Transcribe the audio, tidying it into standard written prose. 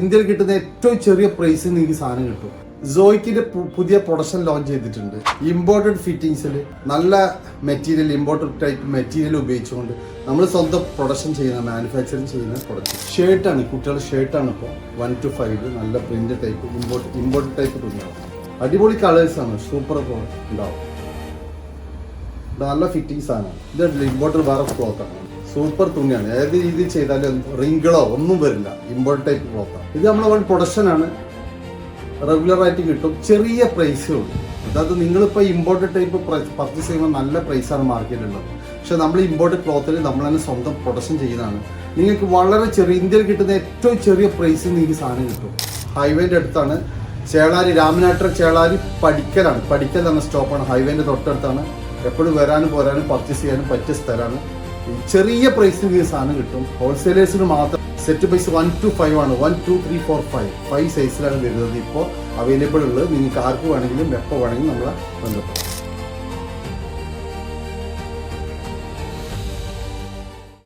ഇന്ത്യയിൽ കിട്ടുന്ന ഏറ്റവും ചെറിയ പ്രൈസിൽ നിങ്ങൾക്ക് സാധനം കിട്ടും. സോയ്ക്കിന്റെ പുതിയ പ്രൊഡക്ഷൻ ലോഞ്ച് ചെയ്തിട്ടുണ്ട്. ഇമ്പോർട്ടഡ് ഫിറ്റിംഗ്സിൽ നല്ല മെറ്റീരിയൽ, ഇമ്പോർട്ടഡ് ടൈപ്പ് മെറ്റീരിയൽ ഉപയോഗിച്ചുകൊണ്ട് നമ്മൾ സ്വന്തം പ്രൊഡക്ഷൻ ചെയ്യുന്ന, മാനുഫാക്ചറിങ് ചെയ്യുന്ന പ്രൊഡക്റ്റ്. ഷർട്ടാണ്, കുട്ടികളുടെ ഷർട്ടാണ് ഇപ്പോൾ 1 to 5 നല്ല പ്രിന്റ് ടൈപ്പ്, ഇമ്പോർട്ടഡ് ടൈപ്പ് തുണിയാണ്. അടിപൊളി കളേഴ്സാണ്, സൂപ്പർ ഉണ്ടാവും. നല്ല ഫിറ്റിംഗ്സ് ആണ്. ഇത് ഇമ്പോർട്ടഡ് വേറെ ക്ലോത്ത് ആണ്, സൂപ്പർ തുണിയാണ്. ഏത് രീതിയിൽ ചെയ്താലും റിങ്കിളോ ഒന്നും വരില്ല. ഇമ്പോർട്ടഡ് ടൈപ്പ് ക്ലോത്താണ്. ഇത് നമ്മളെ പ്രൊഡക്ഷനാണ്, റെഗുലറായിട്ട് കിട്ടും. ചെറിയ പ്രൈസേ ഉള്ളൂ. അതായത് നിങ്ങളിപ്പോൾ ഇമ്പോർട്ടഡ് ടൈപ്പ് പർച്ചേസ് ചെയ്യുമ്പോൾ നല്ല പ്രൈസാണ് മാർക്കറ്റിലുള്ളത്. പക്ഷെ നമ്മൾ ഇമ്പോർട്ടഡ് ക്ലോത്തിൽ നമ്മൾ തന്നെ സ്വന്തം പ്രൊഡക്ഷൻ ചെയ്യുന്നതാണ്. നിങ്ങൾക്ക് വളരെ ചെറിയ, ഇന്ത്യയിൽ കിട്ടുന്ന ഏറ്റവും ചെറിയ പ്രൈസിൽ നിങ്ങൾക്ക് സാധനം കിട്ടും. ഹൈവേൻ്റെ അടുത്താണ്, ചേളാരി, രാമനാട്ടർ ചേളാരി പഠിക്കലാണ്. പഠിക്കൽ എന്ന സ്റ്റോപ്പാണ്, ഹൈവേൻ്റെ തൊട്ടടുത്താണ്. എപ്പോഴും വരാനും പോരാനും പർച്ചേസ് ചെയ്യാനും പറ്റിയ സ്ഥലമാണ്. ചെറിയ പ്രൈസിൽ നിങ്ങൾക്ക് സാധനം കിട്ടും. ഹോൾസെയിലേഴ്സിന് മാത്രം. സെറ്റ് പ്രൈസ് 1 to 5 ആണ്. 1, 2, 3, 4, 5 സൈസിലാണ് വരുന്നത് ഇപ്പോൾ അവൈലബിൾ ഉള്ളത്. നിങ്ങൾക്ക് ആർക്ക് വേണമെങ്കിലും എപ്പോൾ വേണമെങ്കിലും നമ്മളെ ബന്ധപ്പെടാം.